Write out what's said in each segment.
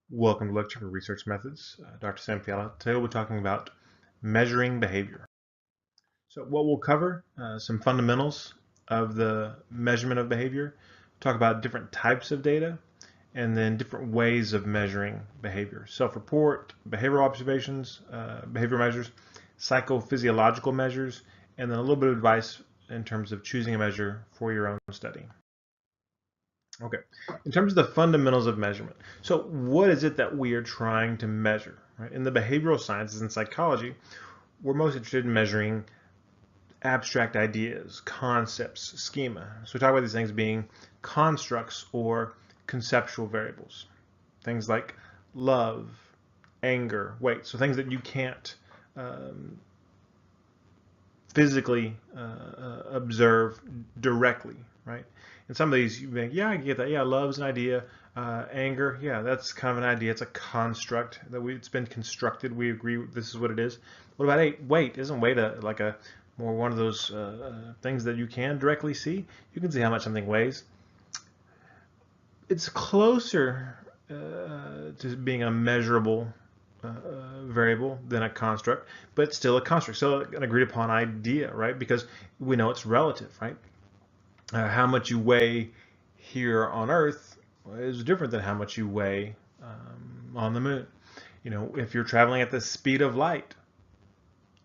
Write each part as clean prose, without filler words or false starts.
Welcome to Lecture for Research Methods. Dr. Sam Fiala. Today we'll be talking about measuring behavior. So what we'll cover, some fundamentals of the measurement of behavior, talk about different types of data, and then different ways of measuring behavior. Self-report, behavioral observations, behavior measures, psychophysiological measures, and then a little bit of advice in terms of choosing a measure for your own study. Okay, in terms of the fundamentals of measurement, so what is it that we are trying to measure? Right? In the behavioral sciences and psychology, we're most interested in measuring abstract ideas, concepts, schema. So we talk about these things being constructs or conceptual variables. Things like love, anger, weight. So things that you can't physically observe directly, right? And some of these, you think, yeah, I get that. Yeah, love's an idea. Anger, yeah, that's kind of an idea. It's a construct that it's been constructed. We agree this is what it is. What about weight? Isn't weight like a more one of those things that you can directly see? You can see how much something weighs. It's closer to being a measurable variable than a construct, but still a construct, still an agreed upon idea, right? Because we know it's relative, right? How much you weigh here on Earth is different than how much you weigh on the moon. You know, if you're traveling at the speed of light,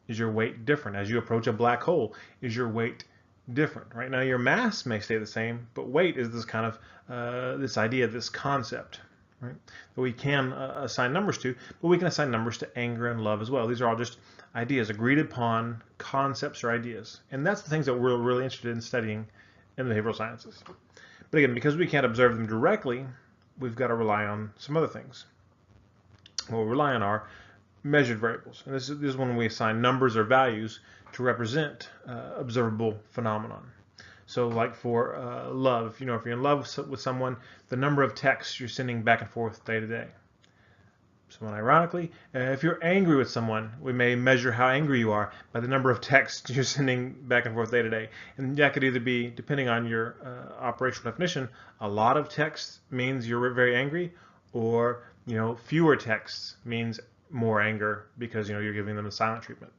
is your weight different? As you approach a black hole, is your weight different? Right now, your mass may stay the same, but weight is this kind of this idea, this concept, right? That we can assign numbers to, but we can assign numbers to anger and love as well. These are all just ideas, agreed upon concepts or ideas, and that's the things that we're really interested in studying in the behavioral sciences. But again, because we can't observe them directly, we've got to rely on some other things. What we rely on are measured variables. And this is when we assign numbers or values to represent observable phenomenon. So like for love, you know, if you're in love with someone, the number of texts you're sending back and forth day to day. Somewhat ironically, if you're angry with someone, we may measure how angry you are by the number of texts you're sending back and forth day to day. And that could either be, depending on your operational definition, a lot of text means you're very angry, or fewer texts means more anger because you're giving them the silent treatment.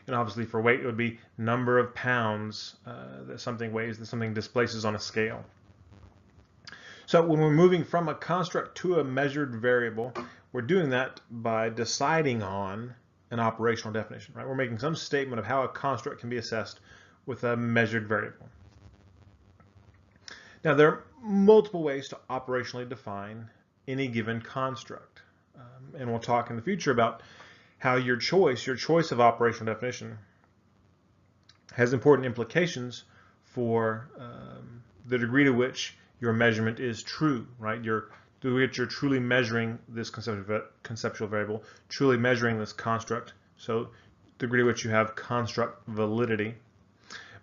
And obviously for weight, it would be number of pounds that something weighs, that something displaces on a scale. So when we're moving from a construct to a measured variable, we're doing that by deciding on an operational definition, right? We're making some statement of how a construct can be assessed with a measured variable. Now, there are multiple ways to operationally define any given construct. And we'll talk in the future about how your choice of operational definition has important implications for the degree to which your measurement is true, right? To which you're truly measuring this conceptual variable, truly measuring this construct, so the degree to which you have construct validity.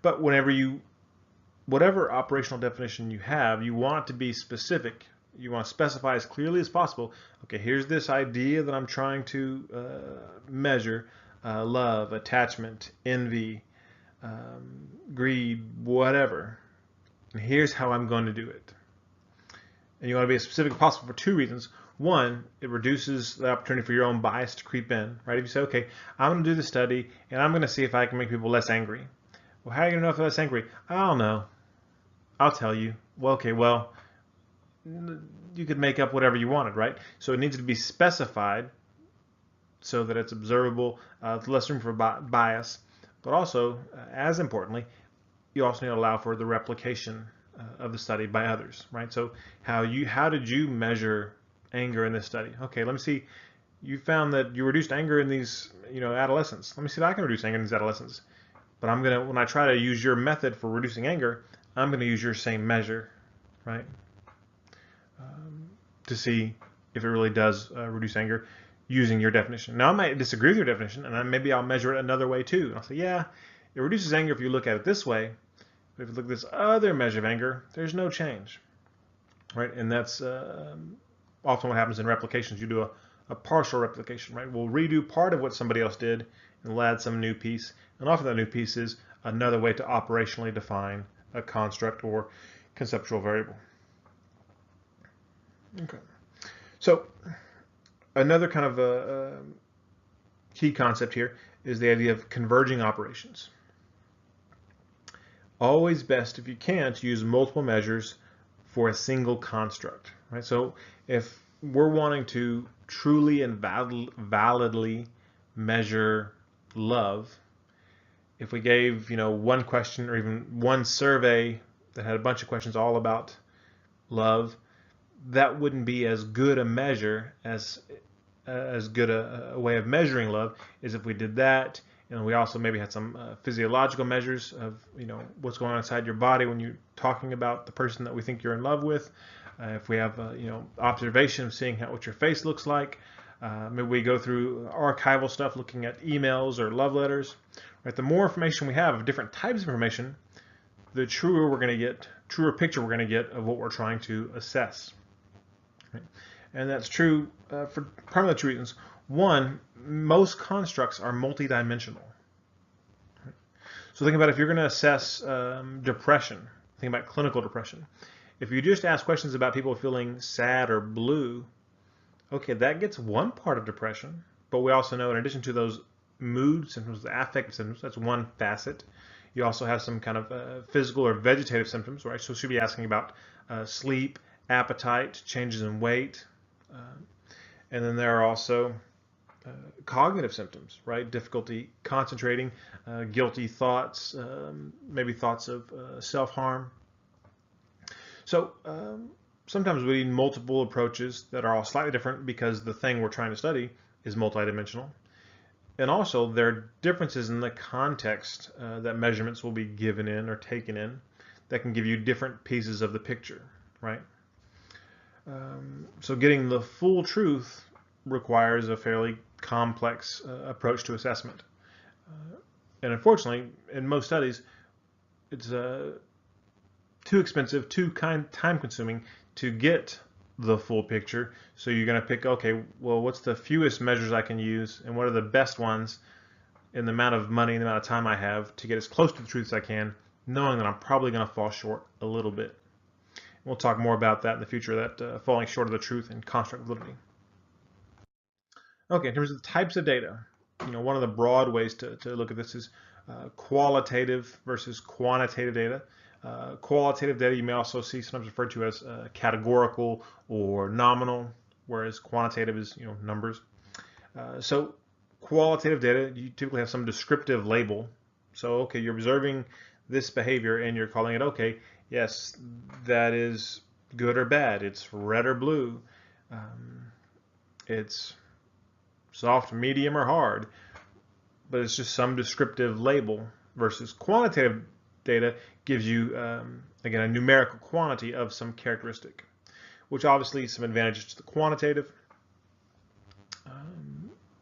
But whatever operational definition you have, you want to be specific. You want to specify as clearly as possible, okay, here's this idea that I'm trying to measure, love, attachment, envy, greed, whatever. And here's how I'm going to do it. And you want to be as specific as possible for two reasons. One, it reduces the opportunity for your own bias to creep in, right? If you say, okay, I'm going to do the study, and I'm going to see if I can make people less angry. Well, how are you going to know if they're less angry? I don't know. I'll tell you. Well, okay, well, you could make up whatever you wanted, right? So it needs to be specified so that it's observable, less room for bias, but also, as importantly, you also need to allow for the replication of the study by others, right? So how did you measure anger in this study? Okay, let me see. You found that you reduced anger in these, adolescents. Let me see if I can reduce anger in these adolescents. But when I try to use your method for reducing anger, I'm gonna use your same measure, right? To see if it really does reduce anger using your definition. Now I might disagree with your definition, and maybe I'll measure it another way too. And I'll say, yeah, it reduces anger if you look at it this way. But if you look at this other measure of anger, there's no change, right? And that's often what happens in replications. You do a partial replication, right? We'll redo part of what somebody else did and we'll add some new piece. And often that new piece is another way to operationally define a construct or conceptual variable. Okay. So another kind of a key concept here is the idea of converging operations. Always best, if you can, to use multiple measures for a single construct, right? So if we're wanting to truly and validly measure love, if we gave, one question or even one survey that had a bunch of questions all about love, that wouldn't be as good a measure as good a way of measuring love is if we did that, and we also maybe had some physiological measures of what's going on inside your body when you're talking about the person that we think you're in love with. If we have observation of seeing what your face looks like. Maybe we go through archival stuff, looking at emails or love letters. Right? The more information we have of different types of information, the truer picture we're going to get of what we're trying to assess. Right? And that's true for primarily two reasons. One, most constructs are multidimensional. Right? So think about if you're going to assess depression, think about clinical depression. If you just ask questions about people feeling sad or blue, okay, that gets one part of depression, but we also know in addition to those mood symptoms, the affective symptoms, that's one facet. You also have some kind of physical or vegetative symptoms, right? So we should be asking about sleep, appetite, changes in weight. And then there are also cognitive symptoms, right? Difficulty concentrating, guilty thoughts, maybe thoughts of self-harm. So sometimes we need multiple approaches that are all slightly different because the thing we're trying to study is multidimensional. And also there are differences in the context that measurements will be given in or taken in that can give you different pieces of the picture, right? So getting the full truth requires a fairly complex approach to assessment. And unfortunately, in most studies, it's too expensive, too time-consuming to get the full picture. So you're going to pick, okay, well, what's the fewest measures I can use, and what are the best ones in the amount of money and the amount of time I have to get as close to the truth as I can, knowing that I'm probably going to fall short a little bit. We'll talk more about that in the future, that falling short of the truth and construct validity. Okay, in terms of the types of data, one of the broad ways to look at this is qualitative versus quantitative data. Qualitative data you may also see sometimes referred to as categorical or nominal, whereas quantitative is numbers. So qualitative data, you typically have some descriptive label. So okay, you're observing this behavior and you're calling it, okay, yes, that is good or bad. It's red or blue. It's soft, medium, or hard. But it's just some descriptive label versus quantitative data gives you, again, a numerical quantity of some characteristic, which obviously some advantages to the quantitative.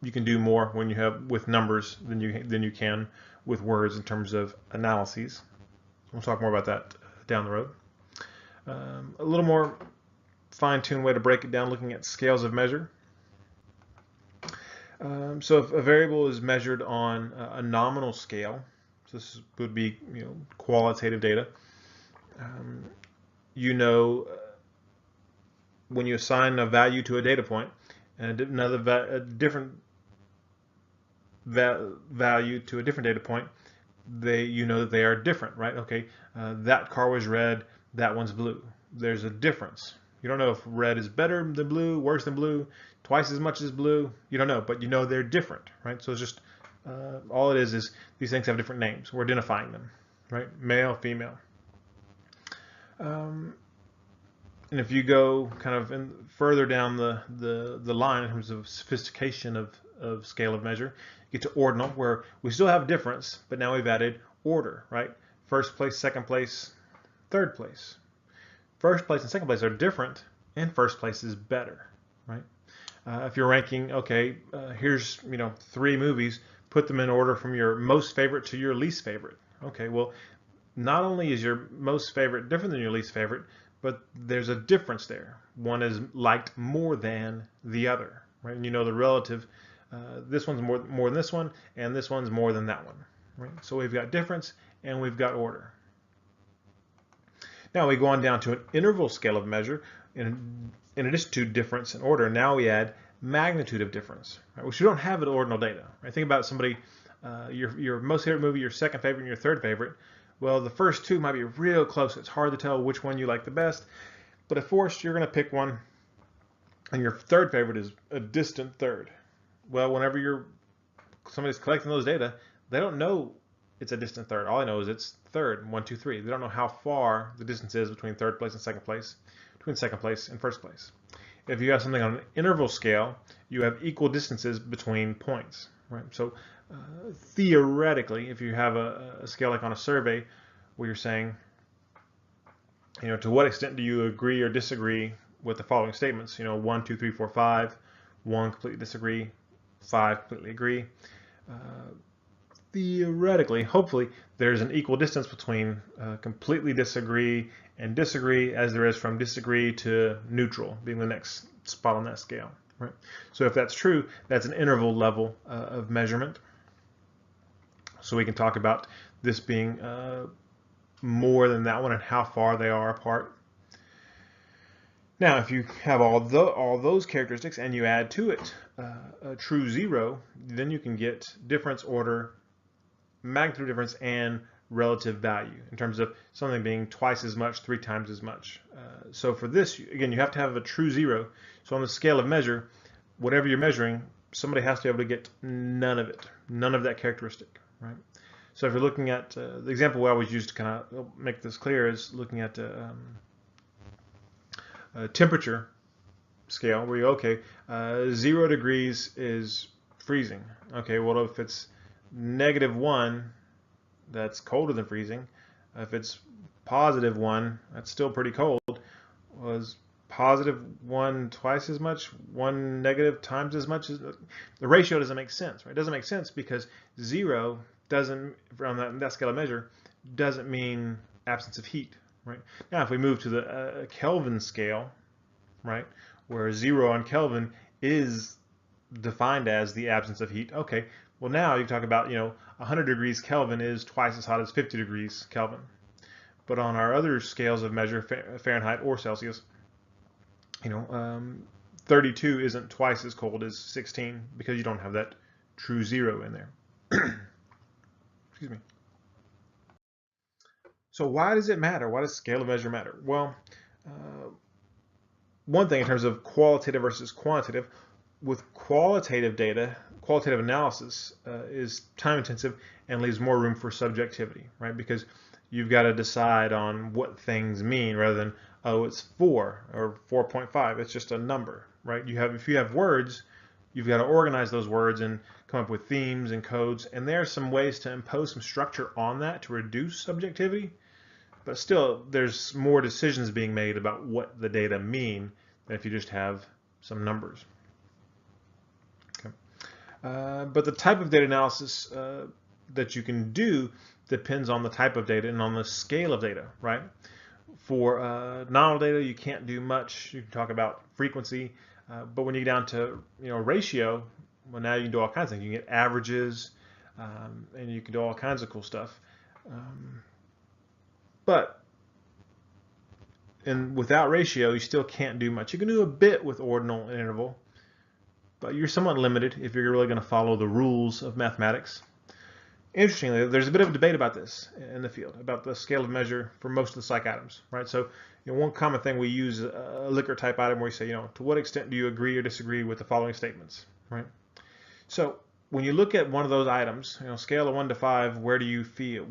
You can do more when you have with numbers than you can with words in terms of analyses. We'll talk more about that down the road. A little more fine-tuned way to break it down, looking at scales of measure. So if a variable is measured on a nominal scale, so this would be qualitative data. When you assign a value to a data point and a different value to a different data point, that they are different, right? Okay, that car was red, that one's blue. There's a difference. You don't know if red is better than blue, worse than blue, twice as much as blue. You don't know, but they're different, right? So it's just all it is these things have different names. We're identifying them, right? Male, female. And if you go kind of further down the line in terms of sophistication of scale of measure, you get to ordinal, where we still have difference, but now we've added order, right? First place, second place, third place. First place and second place are different, and first place is better, right? If you're ranking, okay, here's 3 movies, put them in order from your most favorite to your least favorite. Okay, well, not only is your most favorite different than your least favorite, but there's a difference there. One is liked more than the other, right? And the relative, this one's more than this one, and this one's more than that one, right? So we've got difference and we've got order. Now we go on down to an interval scale of measure. And in addition to difference in order, now we add magnitude of difference, right, which you don't have in ordinal data. Right? Think about somebody, your most favorite movie, your second favorite, and your third favorite. Well, the first two might be real close. It's hard to tell which one you like the best. But if forced, you're going to pick one, and your third favorite is a distant third. Well, whenever somebody's collecting those data, they don't know it's a distant third. All they know is it's third, 1, 2, 3. They don't know how far the distance is between third place and second place, between second place and first place. If you have something on an interval scale, you have equal distances between points. Right? So theoretically, if you have a scale like on a survey where you're saying, to what extent do you agree or disagree with the following statements? 1, 2, 3, 4, 5. 1 completely disagree. 5 completely agree. Theoretically, hopefully, there's an equal distance between completely disagree and disagree as there is from disagree to neutral, being the next spot on that scale. Right? So if that's true, that's an interval level of measurement. So we can talk about this being more than that one and how far they are apart. Now, if you have all those characteristics and you add to it a true zero, then you can get difference, order, magnitude difference, and relative value in terms of something being twice as much, 3 times as much. So for this, again, you have to have a true zero. So on the scale of measure, whatever you're measuring, somebody has to be able to get none of it, none of that characteristic. Right? So if you're looking at the example we always use to kind of make this clear is looking at a temperature scale where you, 0 degrees is freezing. Okay, well, if it's -1, that's colder than freezing. If it's +1, that's still pretty cold. Was +1 twice as much? 1 negative times as much? The ratio doesn't make sense, right? It doesn't make sense because 0 doesn't, on that scale of measure, doesn't mean absence of heat, right? Now, if we move to the Kelvin scale, right, where 0 on Kelvin is defined as the absence of heat, okay, well, now you talk about, 100 degrees Kelvin is twice as hot as 50 degrees Kelvin. But on our other scales of measure, Fahrenheit or Celsius, 32 isn't twice as cold as 16 because you don't have that true 0 in there. Excuse me. So why does it matter? Why does scale of measure matter? Well, one thing in terms of qualitative versus quantitative, with qualitative data, qualitative analysis is time intensive and leaves more room for subjectivity, right? Because you've got to decide on what things mean rather than, oh, it's 4 or 4.5. It's just a number, right? If you have words, you've got to organize those words and come up with themes and codes. And there are some ways to impose some structure on that to reduce subjectivity. But still, there's more decisions being made about what the data mean than if you just have some numbers. Okay. But the type of data analysis that you can do depends on the type of data and on the scale of data, right? For nominal data, you can't do much. You can talk about frequency, but when you get down to ratio, well, now you can do all kinds of things. You can get averages, and you can do all kinds of cool stuff. But without ratio, you still can't do much. You can do a bit with ordinal and interval, but you're somewhat limited if you're really going to follow the rules of mathematics. Interestingly, there's a bit of a debate about this in the field, about the scale of measure for most of the psych items, right? So, one common thing we use a Likert type item where you say, to what extent do you agree or disagree with the following statements, right? So, when you look at one of those items, scale of 1 to 5, where do you feel?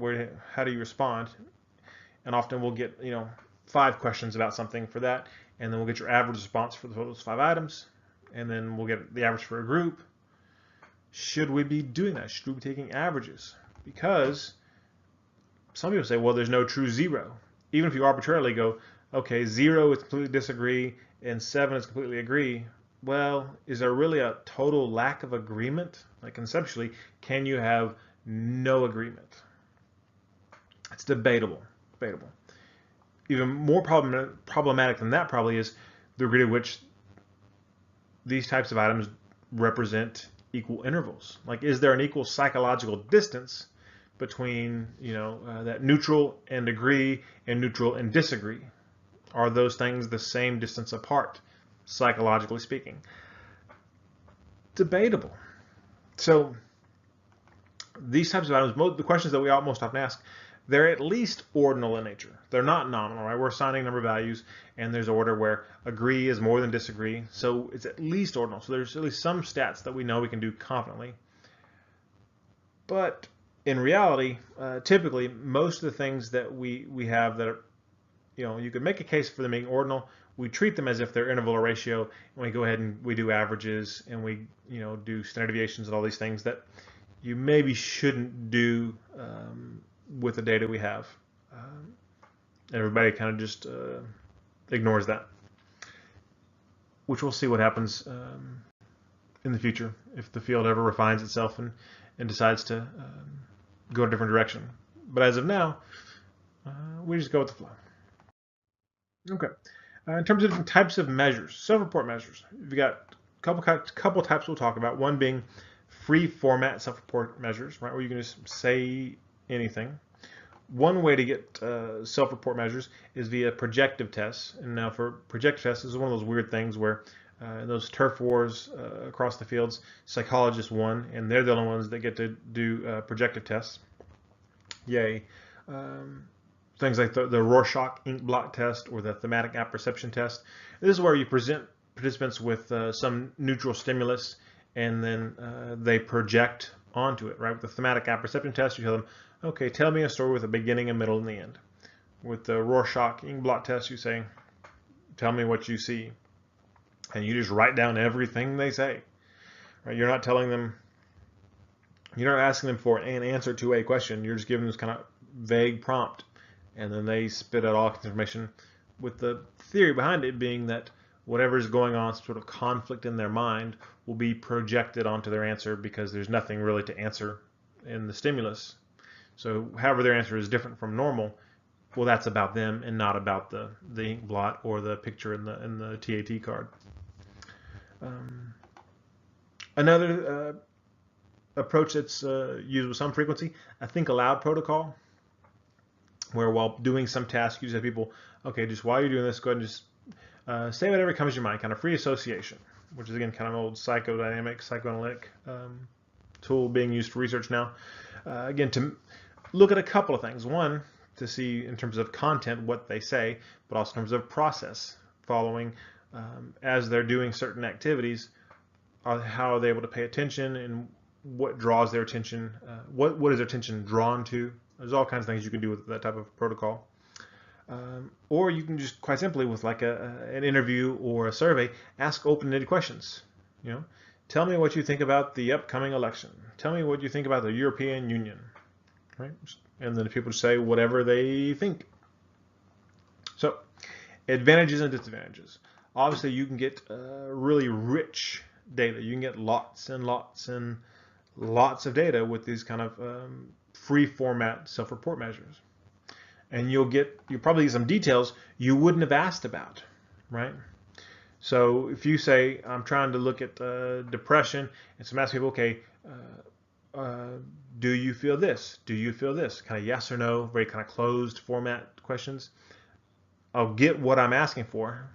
How do you respond? And often we'll get, 5 questions about something for that, and then we'll get your average response for those 5 items, and then we'll get the average for a group. Should we be doing that? Should we be taking averages? Because some people say, well, there's no true 0. Even if you arbitrarily go, okay, 0 is completely disagree and 7 is completely agree. Well, is there really a total lack of agreement? Like conceptually, can you have no agreement? It's debatable. Even more problematic than that probably is the degree to which these types of items represent equal intervals. Like, is there an equal psychological distance between, that neutral and agree and neutral and disagree? Are those things the same distance apart? psychologically speaking. Debatable. So these types of items, the questions that we most often ask, they're at least ordinal in nature. They're not nominal, right? We're assigning a number of values, and there's order where agree is more than disagree. So it's at least ordinal. So there's at least some stats that we know we can do confidently. But in reality, typically, most of the things that we have that are, you could make a case for them being ordinal. We treat them as if they're interval or ratio, and we go ahead and we do averages, and we do standard deviations and all these things that you maybe shouldn't do with the data we have. Everybody kind of just ignores that, which we'll see what happens in the future if the field ever refines itself and decides to go in a different direction. But as of now, we just go with the flow. Okay. In terms of different types of measures, self-report measures, we've got a couple types we'll talk about. One being free format self-report measures, right, where you can just say anything. One way to get self-report measures is via projective tests. And now for projective tests, this is one of those weird things where in those turf wars across the fields, psychologists won, and they're the only ones that get to do projective tests. Yay. Things like the Rorschach ink blot test or the thematic apperception test. This is where you present participants with some neutral stimulus, and then they project onto it, right? With the thematic apperception test, you tell them, okay, tell me a story with a beginning, a middle, and the end. With the Rorschach ink blot test, you say, tell me what you see. And you just write down everything they say, right? You're not telling them, you're not asking them for an answer to a question. You're just giving them this kind of vague prompt. And then they spit out all kinds of information, with the theory behind it being that whatever's going on, some sort of conflict in their mind, will be projected onto their answer because there's nothing really to answer in the stimulus. So however their answer is different from normal, well, that's about them and not about the ink blot or the picture in the TAT card. Another approach that's used with some frequency, I think aloud protocol, where while doing some task, you just have people, okay, just while you're doing this, go ahead and just say whatever comes to your mind, kind of free association, which is, again, kind of an old psychoanalytic tool being used for research now. Again, to look at a couple of things. One, to see in terms of content what they say, but also in terms of process, following as they're doing certain activities, how are they able to pay attention and what draws their attention, what is their attention drawn to. There's all kinds of things you can do with that type of protocol. Or you can just quite simply, with like an interview or a survey, ask open-ended questions. Tell me what you think about the upcoming election. Tell me what you think about the European Union. Right? And then people say whatever they think. So, advantages and disadvantages. Obviously, you can get really rich data. You can get lots and lots and lots of data with these kind of free format self-report measures. And you'll probably get some details you wouldn't have asked about, right? So if you say, I'm trying to look at depression, and so I'm asking people, okay, do you feel this? Do you feel this? Kind of yes or no, very kind of closed format questions. I'll get what I'm asking for,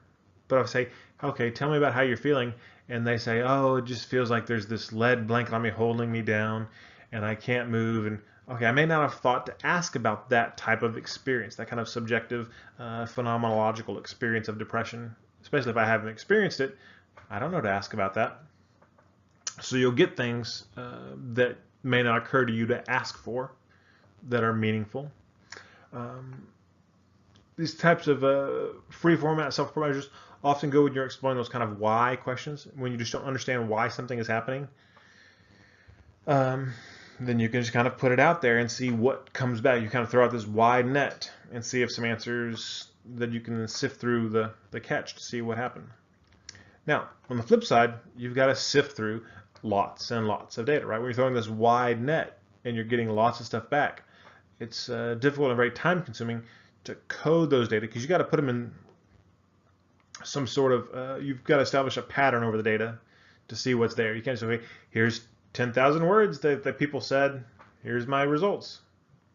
but I'll say, okay, tell me about how you're feeling. And they say, oh, it just feels like there's this lead blanket on me holding me down, and I can't move. And okay, I may not have thought to ask about that type of experience, that kind of subjective, phenomenological experience of depression, especially if I haven't experienced it. I don't know to ask about that. So you'll get things that may not occur to you to ask for that are meaningful. These types of free format self-report measures often go when you're exploring those kind of why questions, when you just don't understand why something is happening. Then you can just kind of put it out there and see what comes back. You kind of throw out this wide net and see if some answers that you can sift through the catch to see what happened. Now, on the flip side, you've got to sift through lots and lots of data, right? When you're throwing this wide net and you're getting lots of stuff back, it's difficult and very time-consuming to code those data because you've got to put them in some sort of, you've got to establish a pattern over the data to see what's there. You can't say, okay, here's 10,000 words that people said, here's my results.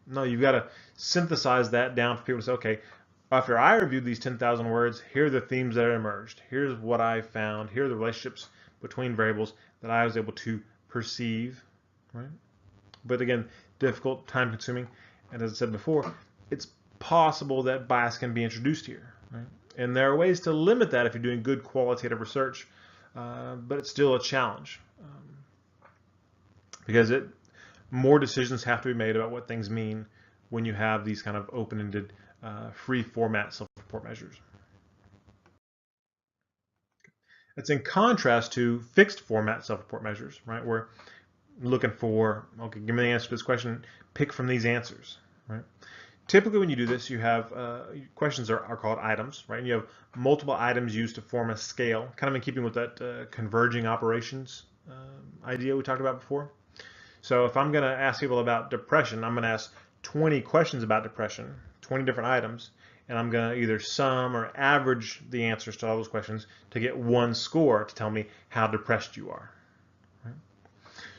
No, you've got to synthesize that down for people to say, okay, After I reviewed these 10,000 words, here are the themes that emerged. Here's what I found. Here are the relationships between variables that I was able to perceive. Right? But again, difficult, time consuming. And as I said before, it's possible that bias can be introduced here. Right? And there are ways to limit that if you're doing good qualitative research, but it's still a challenge. Because more decisions have to be made about what things mean when you have these kind of open-ended, free format self-report measures. It's in contrast to fixed format self-report measures, right? We're looking for, okay, give me the answer to this question, pick from these answers, right? Typically when you do this, you have, questions are called items, right? And you have multiple items used to form a scale, kind of in keeping with that converging operations idea we talked about before. So if I'm going to ask people about depression, I'm going to ask 20 questions about depression, 20 different items, and I'm going to either sum or average the answers to all those questions to get one score to tell me how depressed you are. Right?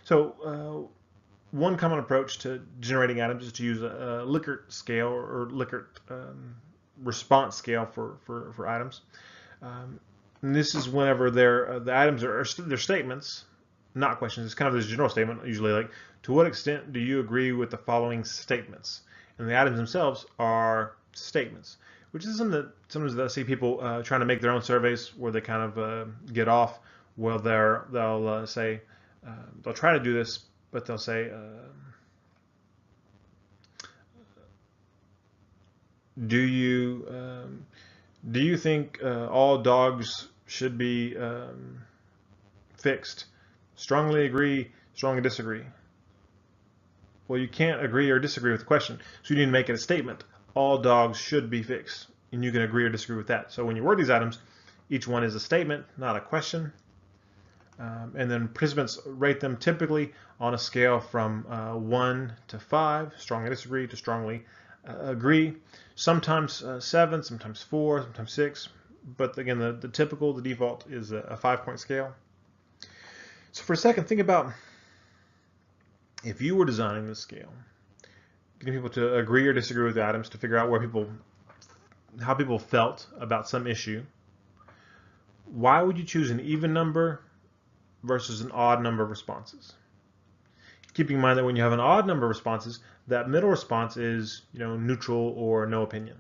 So one common approach to generating items is to use a Likert scale or Likert response scale for items. And this is whenever the items are they're statements, not questions. It's kind of this general statement, usually like, to what extent do you agree with the following statements? And the items themselves are statements, which is something that sometimes I see people trying to make their own surveys where they kind of get off. Well, they'll say, they'll try to do this, but they'll say, do you think all dogs should be fixed? Strongly agree, strongly disagree. Well, you can't agree or disagree with the question, so you need to make it a statement. All dogs should be fixed, and you can agree or disagree with that. So when you word these items, each one is a statement, not a question. And then participants rate them typically on a scale from 1 to 5, strongly disagree to strongly agree. Sometimes 7, sometimes 4, sometimes 6. But again, the default is a 5-point scale. So for a second, think about if you were designing this scale, getting people to agree or disagree with the items to figure out how people felt about some issue. Why would you choose an even number versus an odd number of responses? Keeping in mind that when you have an odd number of responses, that middle response is, neutral or no opinion.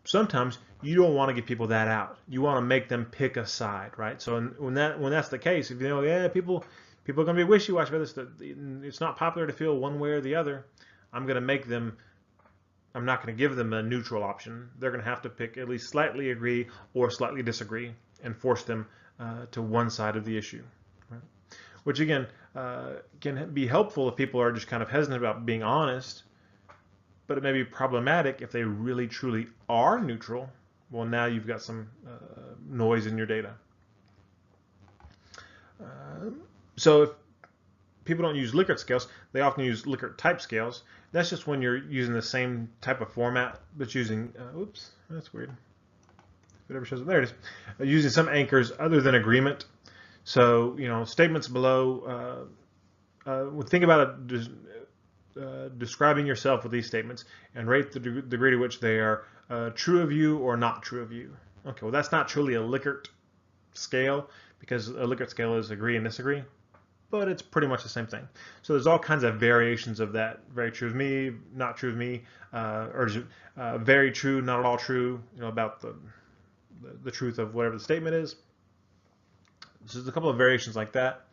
Sometimes you don't want to give people that out. You want to make them pick a side, right? So when that's the case, if people are going to be wishy-washy about this, that it's not popular to feel one way or the other, I'm not going to give them a neutral option. They're going to have to pick at least slightly agree or slightly disagree and force them to one side of the issue. Right? Which again, can be helpful if people are just kind of hesitant about being honest, but it may be problematic if they really truly are neutral. Well, now you've got some noise in your data. So if people don't use Likert scales, they often use Likert type scales. That's just when you're using the same type of format, but using, oops, that's weird. Whatever shows up, there it is. Using some anchors other than agreement. So, statements below, think about it, describing yourself with these statements and rate the degree to which they are true of you or not true of you. Okay, well, that's not truly a Likert scale because a Likert scale is agree and disagree, but it's pretty much the same thing. So there's all kinds of variations of that. Very true of me, not true of me, or very true, not at all true, about the truth of whatever the statement is. So there's a couple of variations like that.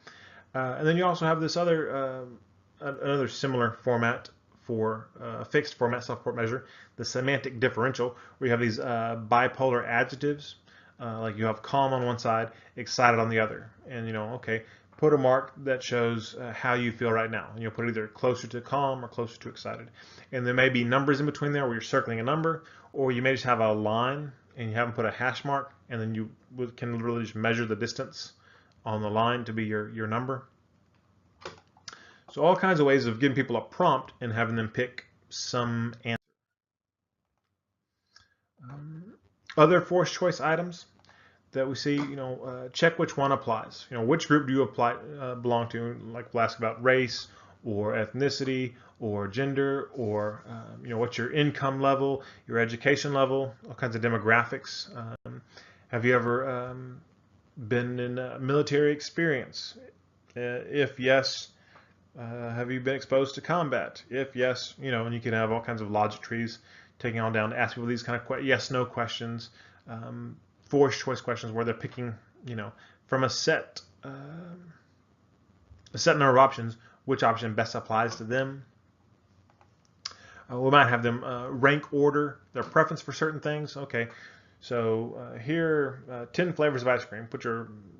And then you also have this another similar format for a fixed format self-report measure, the semantic differential, where you have these bipolar adjectives, like you have calm on one side, excited on the other. And, okay, put a mark that shows how you feel right now. And you'll put either closer to calm or closer to excited. And there may be numbers in between there where you're circling a number, or you may just have a line and you haven't put a hash mark, and then you can literally just measure the distance on the line to be your number. So all kinds of ways of giving people a prompt and having them pick some answer. Other forced choice items that we see, check which one applies. Which group do you belong to? Like we'll ask about race or ethnicity, or gender, or what's your income level, your education level, all kinds of demographics. Have you ever been in a military experience? If yes, have you been exposed to combat? If yes, and you can have all kinds of logic trees taking on down to ask people these kind of yes/no questions, forced choice questions where they're picking, from a set number of options, which option best applies to them. We might have them rank order their preference for certain things. Okay, so here are 10 flavors of ice cream.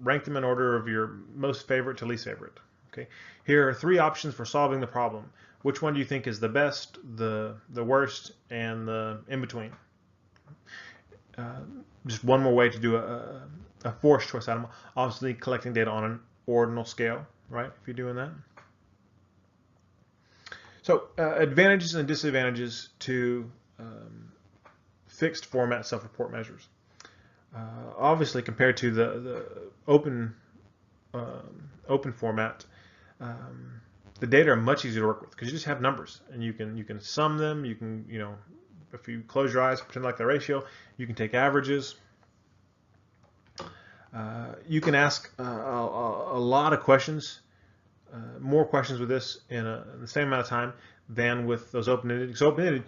Rank them in order of your most favorite to least favorite. Okay, here are 3 options for solving the problem. Which one do you think is the best, the worst, and the in between? Just one more way to do a forced choice item. Obviously, collecting data on an ordinal scale, right? If you're doing that. So advantages and disadvantages to fixed format self-report measures. Obviously, compared to the open format, the data are much easier to work with because you just have numbers and you can sum them. You can if you close your eyes, pretend like the ratio, you can take averages. You can ask a lot of questions, more questions with this in the same amount of time than with those open-ended. So open-ended,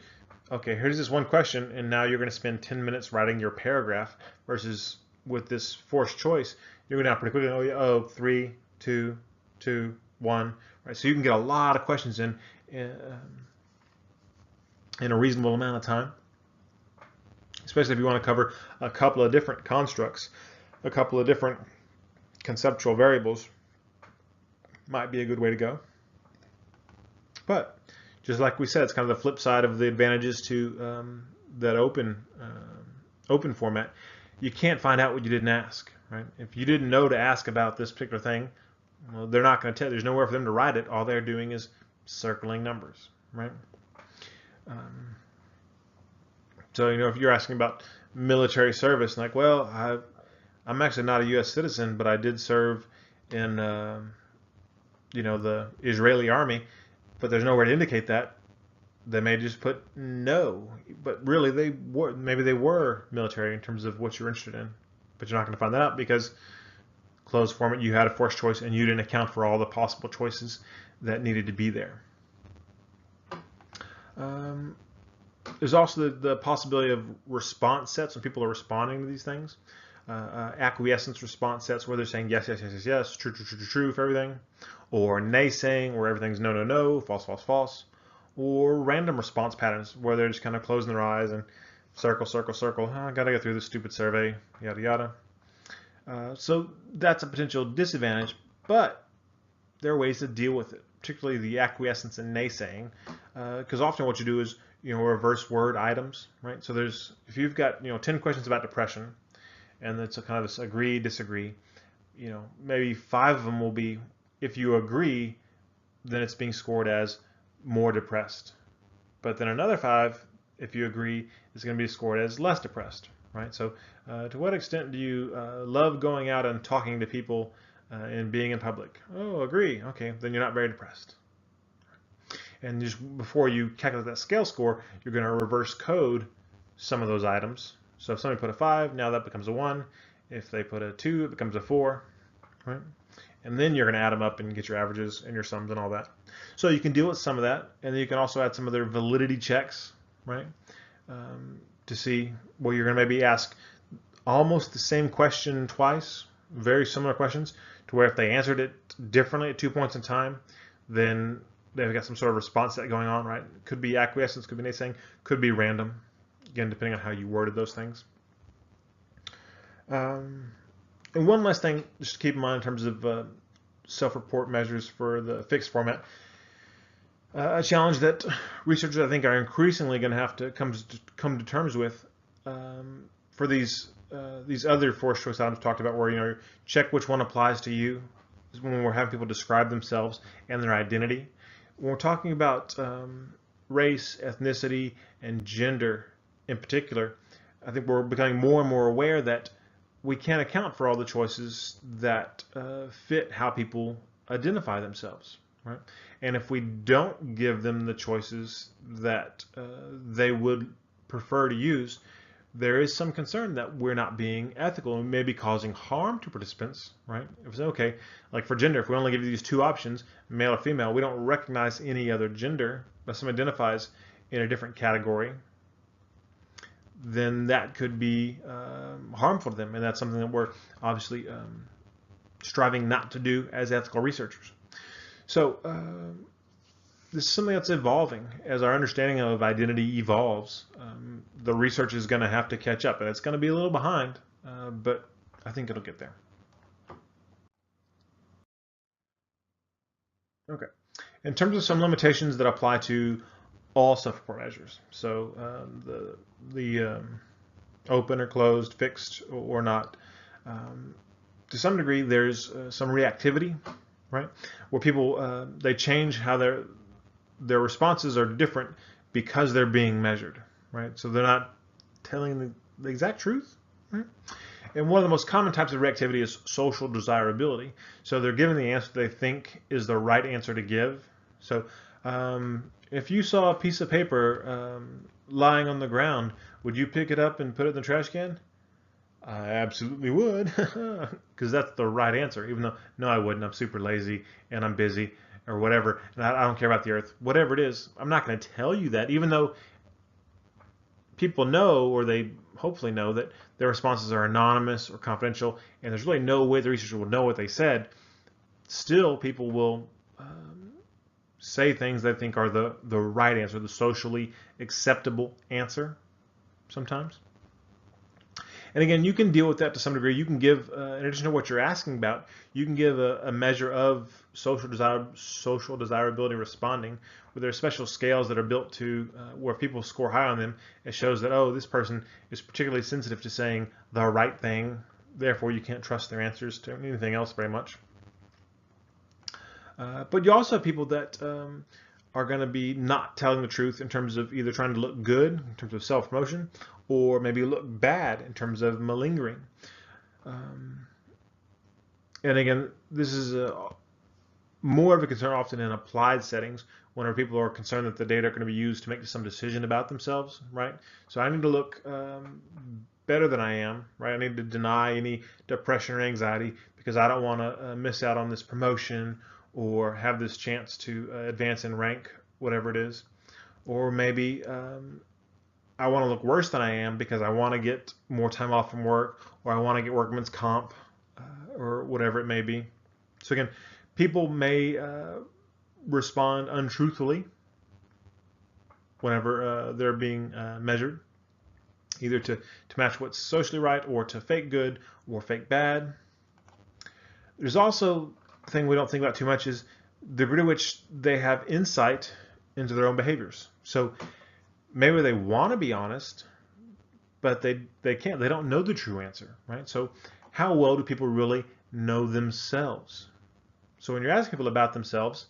okay, here's this one question, and now you're going to spend 10 minutes writing your paragraph, versus with this forced choice, you're going to have pretty quickly, 3, 2, 2, 1, right? So you can get a lot of questions in a reasonable amount of time, especially if you want to cover a couple of different constructs, a couple of different conceptual variables. Might be a good way to go. But just like we said, it's kind of the flip side of the advantages to that open format. You can't find out what you didn't ask, right? If you didn't know to ask about this particular thing, well, they're not going to tell. There's nowhere for them to write it. All they're doing is circling numbers, right? So if you're asking about military service, like, well, I'm actually not a U.S. citizen, but I did serve in the Israeli army, but there's nowhere to indicate that. They may just put no, but really maybe they were military in terms of what you're interested in, but you're not going to find that out because closed format, you had a forced choice and you didn't account for all the possible choices that needed to be there. There's also the possibility of response sets when people are responding to these things. Acquiescence response sets where they're saying yes, yes, yes, yes, yes, true, true, true, true, true for everything, or naysaying where everything's no, no, no, false, false, false, or random response patterns where they're just kind of closing their eyes and circle, circle, circle. I gotta get through this stupid survey, yada, yada. So that's a potential disadvantage, but there are ways to deal with it, particularly the acquiescence and naysaying, because often what you do is reverse word items, right? So if you've got 10 questions about depression, and it's a kind of this agree, disagree, maybe 5 of them will be, if you agree, then it's being scored as more depressed. But then another 5, if you agree, is going to be scored as less depressed, right? So to what extent do you love going out and talking to people and being in public? Oh, agree. Okay, then you're not very depressed. And just before you calculate that scale score, you're going to reverse code some of those items. So if somebody put a 5, now that becomes a 1. If they put a 2, it becomes a 4, right? And then you're going to add them up and get your averages and your sums and all that. So you can deal with some of that, and then you can also add some of their validity checks, right? To see, well, you're going to maybe ask almost the same question twice, very similar questions, to where if they answered it differently at 2 points in time, then they've got some sort of response set going on, right? Could be acquiescence, could be naysaying, could be random. Again, depending on how you worded those things. And one last thing, just to keep in mind in terms of self-report measures for the fixed format, a challenge that researchers, I think, are increasingly going to have to come to terms with for these other forced choice items talked about, where you check which one applies to you. Is when we're having people describe themselves and their identity. When we're talking about race, ethnicity, and gender in particular, I think we're becoming more and more aware that we can't account for all the choices that fit how people identify themselves, right? And if we don't give them the choices that they would prefer to use, there is some concern that we're not being ethical and maybe causing harm to participants, right? If it's okay, like for gender, if we only give you these two options, male or female, we don't recognize any other gender, but someone identifies in a different category, then that could be harmful to them. And that's something that we're obviously striving not to do as ethical researchers. So this is something that's evolving. As our understanding of identity evolves, the research is going to have to catch up, and it's going to be a little behind, but I think it'll get there. Okay. In terms of some limitations that apply to all self-report measures, so the open or closed, fixed or not, to some degree, there's some reactivity, right? Where people they change how their responses are different because they're being measured, right? So they're not telling the exact truth, right? And one of the most common types of reactivity is social desirability. So they're giving the answer they think is the right answer to give. So if you saw a piece of paper lying on the ground, would you pick it up and put it in the trash can? I absolutely would, because that's the right answer, even though, no, I wouldn't. I'm super lazy and I'm busy or whatever, and I don't care about the earth. Whatever it is, I'm not going to tell you that, even though people know, or they hopefully know, that their responses are anonymous or confidential, and there's really no way the researcher will know what they said. Still, people will say things they think are the right answer, the socially acceptable answer sometimes. And again, you can deal with that to some degree. You can give, in addition to what you're asking about, you can give a measure of social desirability responding, where there are special scales that are built to where people score high on them. It shows that, oh, this person is particularly sensitive to saying the right thing. Therefore, you can't trust their answers to anything else very much. But you also have people that are going to be not telling the truth in terms of either trying to look good in terms of self-promotion, or maybe look bad in terms of malingering. And again, this is more of a concern often in applied settings, whenever people are concerned that the data are going to be used to make some decision about themselves, right? So I need to look better than I am, right? I need to deny any depression or anxiety because I don't want to miss out on this promotion or have this chance to advance in rank, whatever it is. Or maybe I want to look worse than I am because I want to get more time off from work, or I want to get workman's comp, or whatever it may be. So again, people may respond untruthfully whenever they're being measured, either to match what's socially right, or to fake good or fake bad. There's also a thing we don't think about too much is the degree to which they have insight into their own behaviors. So maybe they want to be honest, but they can't. They don't know the true answer, right? So how well do people really know themselves? So when you're asking people about themselves,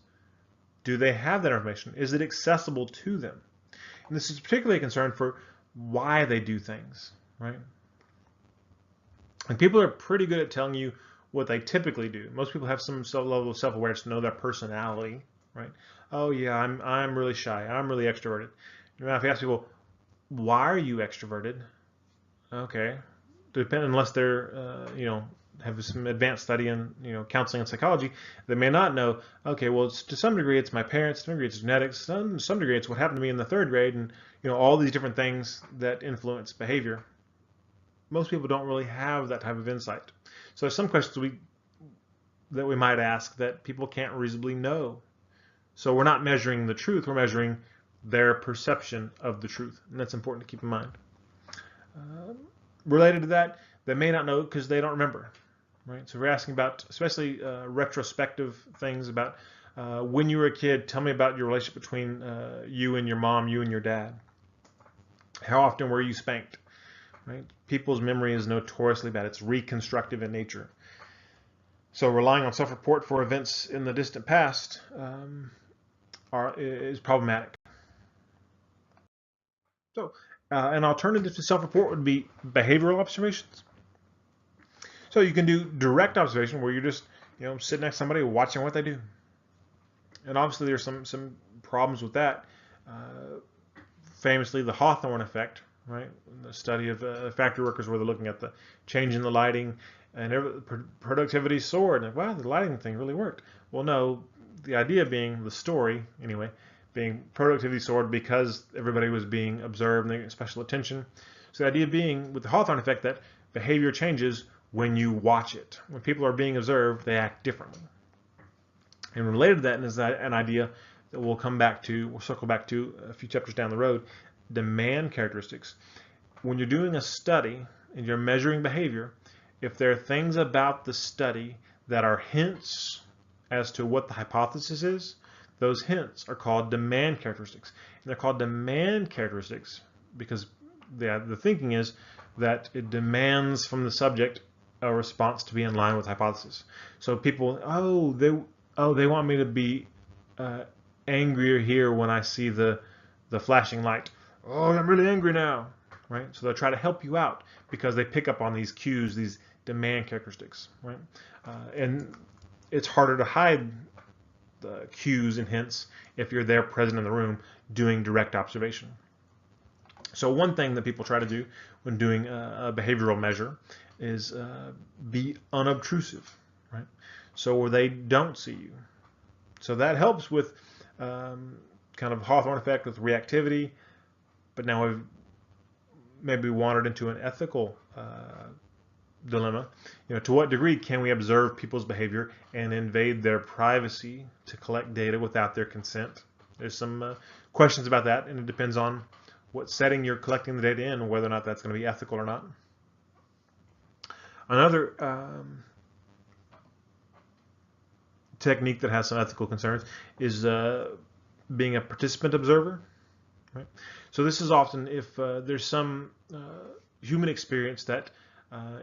do they have that information? Is it accessible to them? And this is particularly a concern for why they do things, right? And people are pretty good at telling you what they typically do. Most people have some level of self-awareness to know their personality, right? Oh yeah, I'm really shy. I'm really extroverted. Now, if you ask people, why are you extroverted? Okay, unless they're have some advanced study in counseling and psychology, they may not know. Okay, well, to some degree it's my parents, to some degree it's genetics, to some degree it's what happened to me in the third grade, and all these different things that influence behavior. Most people don't really have that type of insight. So there's some questions that we might ask that people can't reasonably know. So we're not measuring the truth, we're measuring their perception of the truth, and that's important to keep in mind. Related to that, they may not know because they don't remember, right? So we're asking about, especially retrospective things about when you were a kid. Tell me about your relationship between you and your mom, you and your dad. How often were you spanked? Right? People's memory is notoriously bad. It's reconstructive in nature. So relying on self-report for events in the distant past is problematic. So an alternative to self-report would be behavioral observations. So you can do direct observation where you're just sitting next to somebody watching what they do. And obviously there's some problems with that. Famously, the Hawthorne effect, right? The study of factory workers where they're looking at the change in the lighting and productivity soared. And wow, the lighting thing really worked. Well, no, the idea being the story, anyway, being productivity soared because everybody was being observed and they get special attention. So the idea being with the Hawthorne effect that behavior changes when you watch it. When people are being observed, they act differently. And related to that is an idea that we'll circle back to a few chapters down the road, demand characteristics. When you're doing a study and you're measuring behavior, if there are things about the study that are hints as to what the hypothesis is, those hints are called demand characteristics. And they're called demand characteristics because the thinking is that it demands from the subject a response to be in line with hypothesis. So people, they want me to be angrier here when I see the flashing light. Oh, I'm really angry now, right? So they'll try to help you out because they pick up on these cues, these demand characteristics, right? And it's harder to hide the cues and hints if you're there present in the room doing direct observation. So one thing that people try to do when doing a behavioral measure is be unobtrusive, right? So where they don't see you. So that helps with kind of Hawthorne effect with reactivity, but now we've maybe wandered into an ethical dilemma. To what degree can we observe people's behavior and invade their privacy to collect data without their consent? There's some questions about that, and it depends on what setting you're collecting the data in, whether or not that's going to be ethical or not. Another technique that has some ethical concerns is being a participant observer. Right? So this is often if there's some human experience that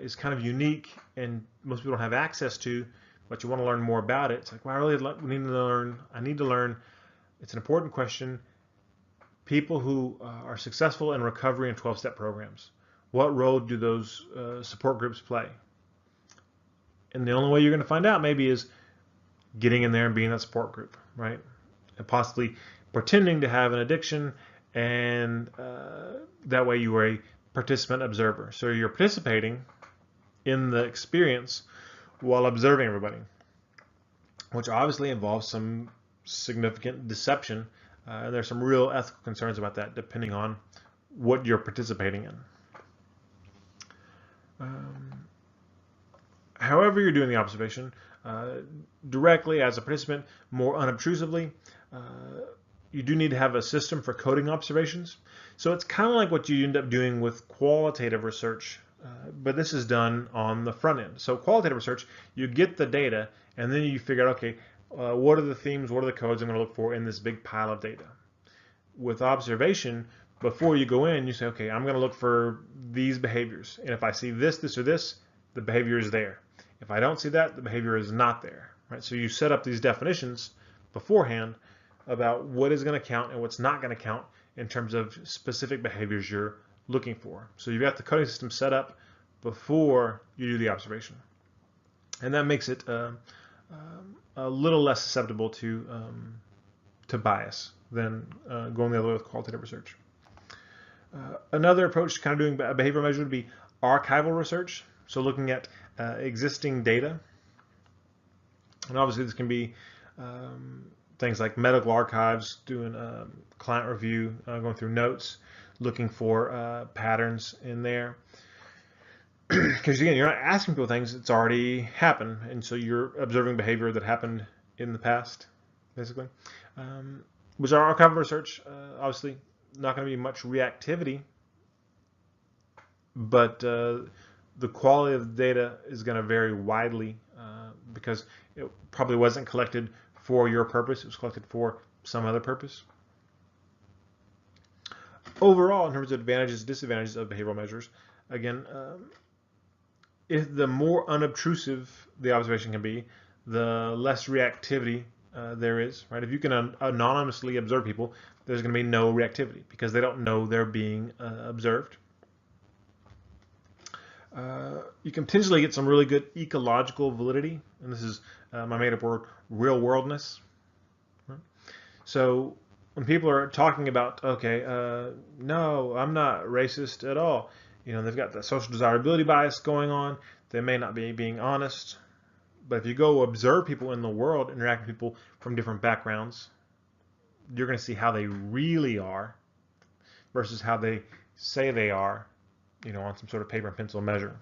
is kind of unique and most people don't have access to, but you want to learn more about it. It's like, well, I really need to learn. I need to learn. It's an important question. People who are successful in recovery and 12-step programs, what role do those support groups play? And the only way you're going to find out maybe is getting in there and being in that support group, right? And possibly pretending to have an addiction, and that way you are a participant observer. So you're participating in the experience while observing everybody, which obviously involves some significant deception. And there's some real ethical concerns about that depending on what you're participating in. However you're doing the observation, directly as a participant, more unobtrusively, you do need to have a system for coding observations. So it's kind of like what you end up doing with qualitative research, but this is done on the front end. So qualitative research, you get the data, and then you figure out, okay, what are the themes, what are the codes I'm going to look for in this big pile of data. With observation, before you go in, you say, okay, I'm going to look for these behaviors. And if I see this, this, or this, the behavior is there. If I don't see that, the behavior is not there. Right? So you set up these definitions beforehand about what is going to count and what's not going to count in terms of specific behaviors you're looking for. So you've got the coding system set up before you do the observation. And that makes it a little less susceptible to bias than going the other way with qualitative research. Another approach to kind of doing a behavior measure would be archival research. So looking at existing data. And obviously this can be things like medical archives, doing client review, going through notes, looking for patterns in there. Because again, you're not asking people things that's already happened, and so you're observing behavior that happened in the past, basically. With our archival research, obviously not going to be much reactivity, but the quality of the data is going to vary widely because it probably wasn't collected for your purpose. It was collected for some other purpose. Overall, in terms of advantages and disadvantages of behavioral measures, again, if the more unobtrusive the observation can be, the less reactivity there is. Right? If you can anonymously observe people, there's going to be no reactivity because they don't know they're being observed. You can potentially get some really good ecological validity, and this is my made-up word, real-worldness. Right? So when people are talking about, okay, no, I'm not racist at all, they've got the social desirability bias going on. They may not be being honest. But if you go observe people in the world, interact with people from different backgrounds, you're going to see how they really are versus how they say they are, on some sort of paper and pencil measure.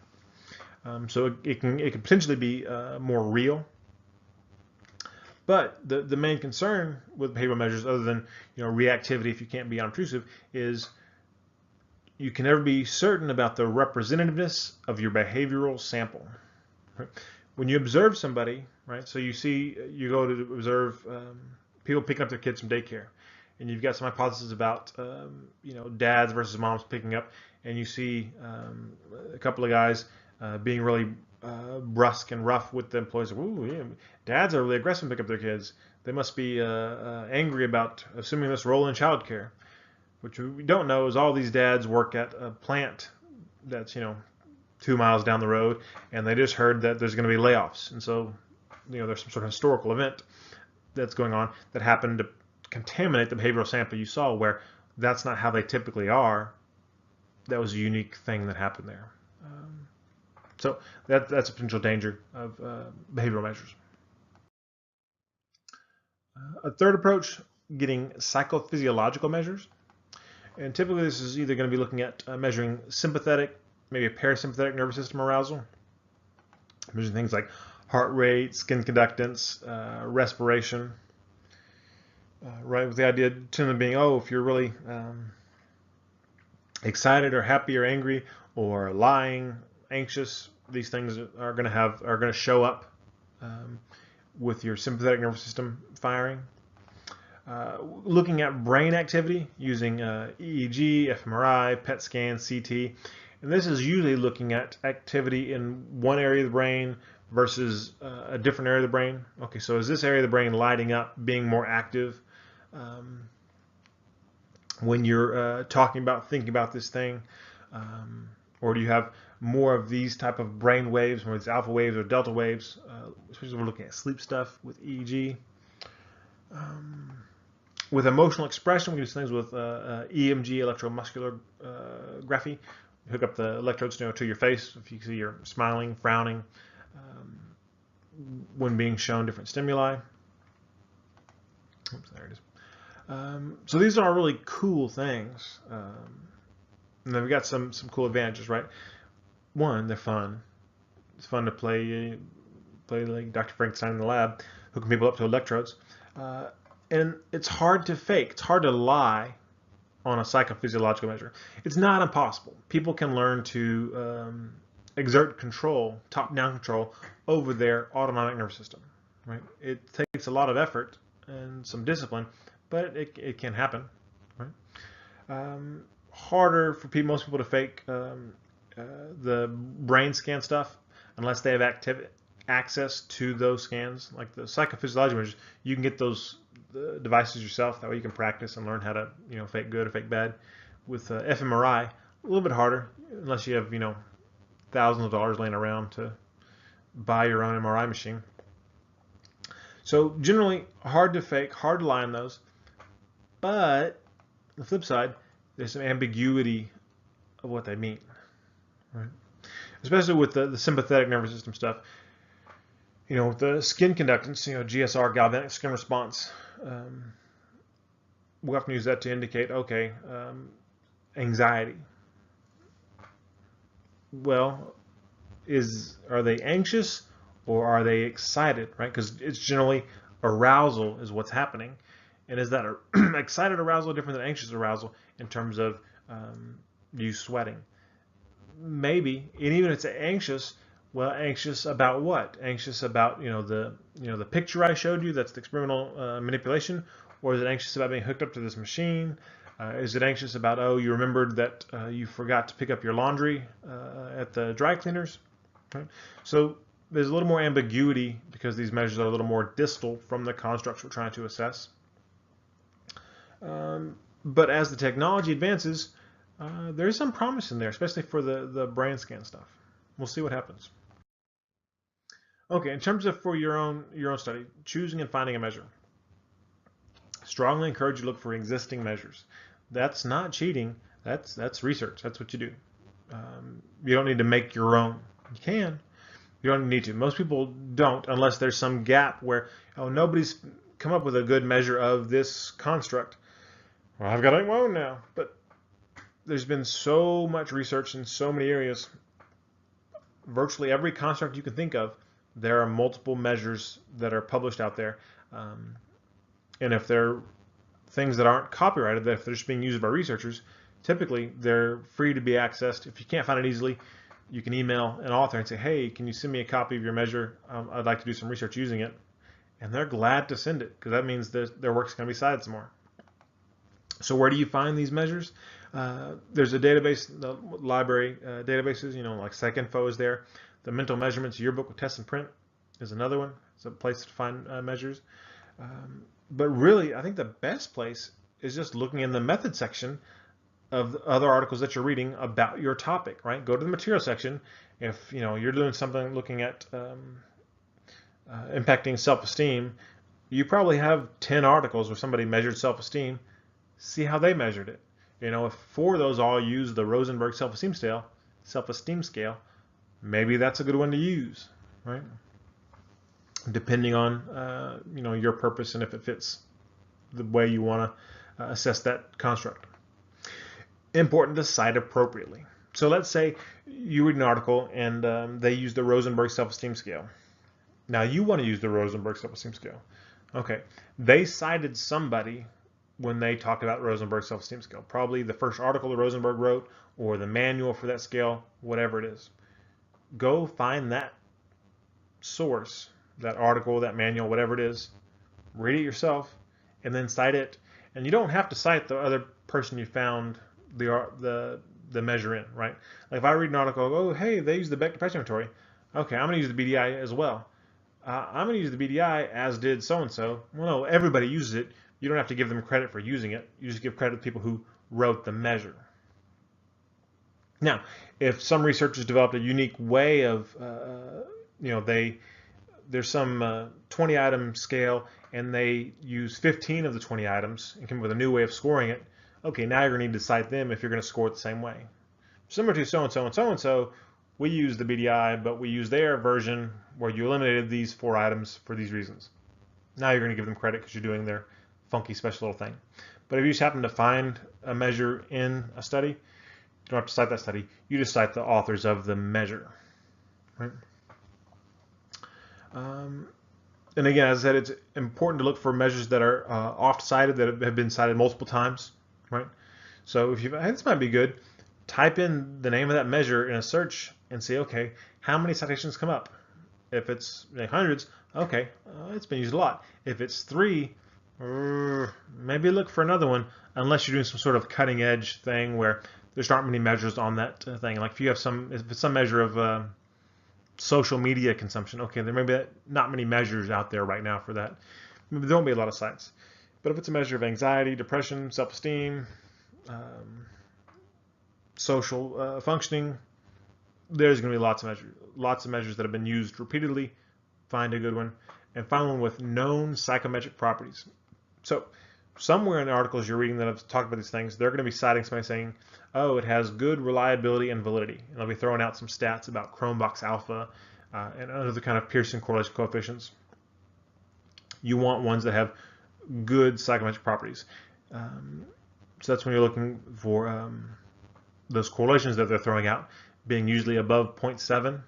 So it can potentially be more real. But the main concern with behavioral measures, other than reactivity, if you can't be unobtrusive, is you can never be certain about the representativeness of your behavioral sample. Right? When you observe somebody, right? So you go to observe people picking up their kids from daycare, and you've got some hypotheses about dads versus moms picking up, and you see a couple of guys being really brusque and rough with the employees. Ooh, yeah, dads are really aggressive to pick up their kids. They must be angry about assuming this role in childcare. Which we don't know is all these dads work at a plant that's 2 miles down the road, and they just heard that there's going to be layoffs, and so there's some sort of historical event that's going on that happened to contaminate the behavioral sample you saw, where that's not how they typically are. That was a unique thing that happened there. So that's a potential danger of behavioral measures. A third approach, getting psychophysiological measures. And typically this is either going to be looking at measuring sympathetic, maybe a parasympathetic nervous system arousal, measuring things like heart rate, skin conductance, respiration, right? With the idea to them being, if you're really excited or happy or angry or lying, anxious, these things are going to show up with your sympathetic nervous system firing. Looking at brain activity using EEG, fMRI, PET scan, CT. And this is usually looking at activity in one area of the brain versus a different area of the brain. Okay, so is this area of the brain lighting up, being more active when you're thinking about this thing? Or do you have more of these type of brain waves, more of these alpha waves or delta waves, especially when we're looking at sleep stuff with EEG? With emotional expression, we do things with EMG, electromusculography. Hook up the electrodes to your face. If you see you're smiling, frowning, when being shown different stimuli. Oops, there it is. So these are really cool things. And then we got some cool advantages, right? One, they're fun. It's fun to play like Dr. Frankenstein in the lab, hooking people up to electrodes. And it's hard to fake. It's hard to lie on a psychophysiological measure. It's not impossible. People can learn to exert control, top-down control, over their autonomic nervous system. Right? It takes a lot of effort and some discipline, but it can happen. Right? Harder for most people to fake the brain scan stuff unless they have access to those scans. Like the psychophysiological measures, you can get those devices yourself. That way you can practice and learn how to fake good or fake bad. With fMRI, a little bit harder unless you have thousands of dollars laying around to buy your own MRI machine. So generally hard to fake, hard to lie on those. But on the flip side, there's some ambiguity of what they mean, right? Especially with the sympathetic nervous system stuff. With the skin conductance, GSR, galvanic skin response, we often use that to indicate, anxiety. Well, are they anxious or are they excited, right? Because it's generally arousal is what's happening. And is that excited arousal different than anxious arousal in terms of you sweating? Maybe. And even if it's anxious, well, anxious about what? Anxious about the picture I showed you, that's the experimental manipulation, or is it anxious about being hooked up to this machine? Is it anxious about, you remembered that you forgot to pick up your laundry at the dry cleaners? Right? So there's a little more ambiguity because these measures are a little more distal from the constructs we're trying to assess. But as the technology advances, there is some promise in there, especially for the brain scan stuff. We'll see what happens. Okay, in terms of for your own study, choosing and finding a measure. Strongly encourage you to look for existing measures. That's not cheating. That's research. That's what you do. You don't need to make your own. You can. You don't need to. Most people don't unless there's some gap where, oh, nobody's come up with a good measure of this construct. Well, I've got to make my own now. But there's been so much research in so many areas. Virtually every construct you can think of, there are multiple measures that are published out there. And if they're things that aren't copyrighted, that if they're just being used by researchers, typically they're free to be accessed. If you can't find it easily, you can email an author and say, hey, can you send me a copy of your measure? I'd like to do some research using it. And they're glad to send it because that means their work's going to be cited some more. So where do you find these measures? There's a database, the library databases, like PsycInfo is there. The Mental Measurements Yearbook with Test and Print is another one. It's a place to find measures. But really, I think the best place is just looking in the method section of the other articles that you're reading about your topic, right? Go to the material section. If you're doing something looking at impacting self-esteem, you probably have 10 articles where somebody measured self-esteem. See how they measured it. If 4 of those all use the Rosenberg self-esteem scale, maybe that's a good one to use, right? Depending on your purpose and if it fits the way you want to assess that construct. Important to cite appropriately. So let's say you read an article and they use the Rosenberg self-esteem scale. Now you want to use the Rosenberg self-esteem scale. Okay, they cited somebody when they talked about Rosenberg self-esteem scale. Probably the first article that Rosenberg wrote or the manual for that scale, whatever it is. Go find that source, that article, that manual, whatever it is, read it yourself, and then cite it. And you don't have to cite the other person you found the measure in, right? Like if I read an article, oh, hey, they use the Beck Depression Inventory. Okay, I'm going to use the BDI as well. I'm going to use the BDI as did so-and-so. Well, no, everybody uses it. You don't have to give them credit for using it. You just give credit to people who wrote the measure. Now, if some researchers developed a unique way of, there's some 20-item scale and they use 15 of the 20 items and come up with a new way of scoring it, okay, now you're going to need to cite them if you're going to score it the same way. Similar to so-and-so and so-and-so, we use the BDI, but we use their version where you eliminated these 4 items for these reasons. Now you're going to give them credit because you're doing their funky special little thing. But if you just happen to find a measure in a study, you don't have to cite that study. You just cite the authors of the measure. Right? And again, as I said, it's important to look for measures that are oft-cited, that have been cited multiple times. Right? So if hey, this might be good, type in the name of that measure in a search and see, okay, how many citations come up? If it's hundreds, okay, it's been used a lot. If it's 3, maybe look for another one, unless you're doing some sort of cutting edge thing where there's not many measures on that thing. Like if you have if it's some measure of social media consumption, okay, there may be not many measures out there right now for that. Maybe there won't be a lot of sites. But if it's a measure of anxiety, depression, self-esteem, social functioning, there's going to be lots of measures that have been used repeatedly. Find a good one, and find one with known psychometric properties. So somewhere in the articles you're reading that have talked about these things, they're going to be citing somebody saying, oh, it has good reliability and validity. And they'll be throwing out some stats about Cronbach's alpha and other kind of Pearson correlation coefficients. You want ones that have good psychometric properties. So that's when you're looking for those correlations that they're throwing out being usually above 0.7.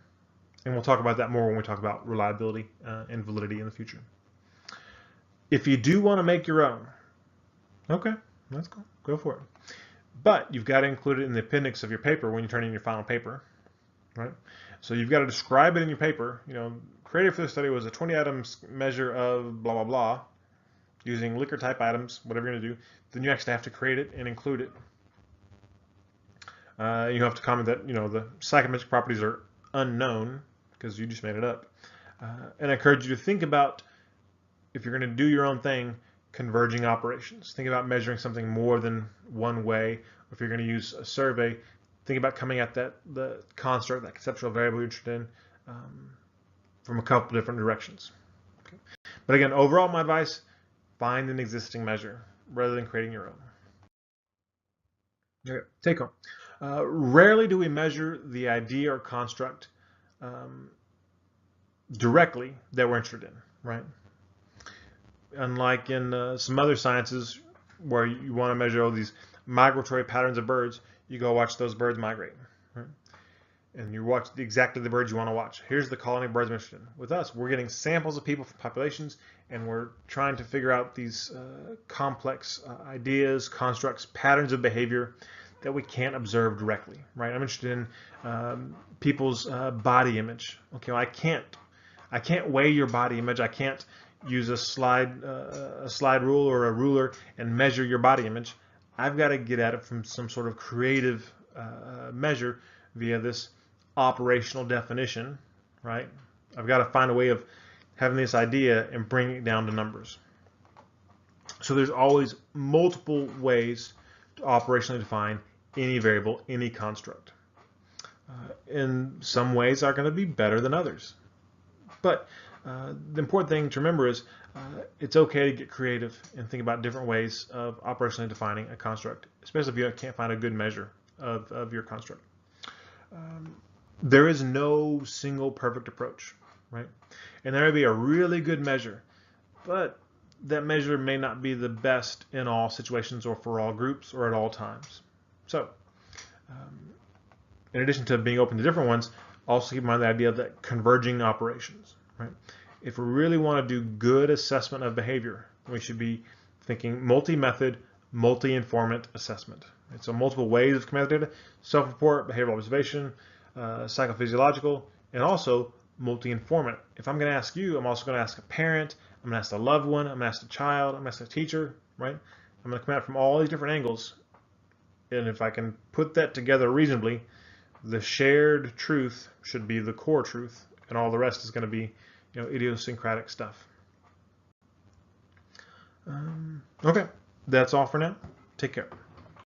And we'll talk about that more when we talk about reliability and validity in the future. If you do want to make your own, okay, that's cool. Go for it. But you've got to include it in the appendix of your paper when you turn in your final paper, right? So you've got to describe it in your paper. Created for this study was a 20-item measure of blah, blah, blah, using Likert type items, whatever you're going to do. Then you actually have to create it and include it. You have to comment that, the psychometric properties are unknown because you just made it up. And I encourage you to think about, if you're going to do your own thing, converging operations. Think about measuring something more than one way. Or if you're going to use a survey, think about coming at the construct, that conceptual variable you're interested in, from a couple different directions. Okay. But again, overall, my advice, find an existing measure rather than creating your own. Okay, take home. Rarely do we measure the idea or construct directly that we're interested in, right? Unlike in some other sciences where you want to measure all these migratory patterns of birds, you go watch those birds migrate, right? And you watch exactly the birds you want to watch. Here's the colony of birds I'm interested in. With us, we're getting samples of people from populations, and we're trying to figure out these complex ideas, constructs, patterns of behavior that we can't observe directly, right? I'm interested in people's body image. Okay, well, I can't weigh your body image. I can't use a slide rule or a ruler and measure your body image. I've got to get at it from some sort of creative measure via this operational definition, right? I've got to find a way of having this idea and bringing it down to numbers. So there's always multiple ways to operationally define any variable, any construct. And some ways are going to be better than others. But the important thing to remember is it's okay to get creative and think about different ways of operationally defining a construct, especially if you can't find a good measure of your construct. There is no single perfect approach, right? And there may be a really good measure, but that measure may not be the best in all situations or for all groups or at all times. So, in addition to being open to different ones, also keep in mind the idea of that converging operations, right? If we really want to do good assessment of behavior, we should be thinking multi-method, multi-informant assessment. Right? So multiple ways of coming at the data: self-report, behavioral observation, psychophysiological, and also multi-informant. If I'm going to ask you, I'm also going to ask a parent, I'm going to ask a loved one, I'm going to ask a child, I'm going to ask a teacher, right? I'm going to come at it from all these different angles. And if I can put that together reasonably, the shared truth should be the core truth, and all the rest is going to be, idiosyncratic stuff. Okay, that's all for now. Take care.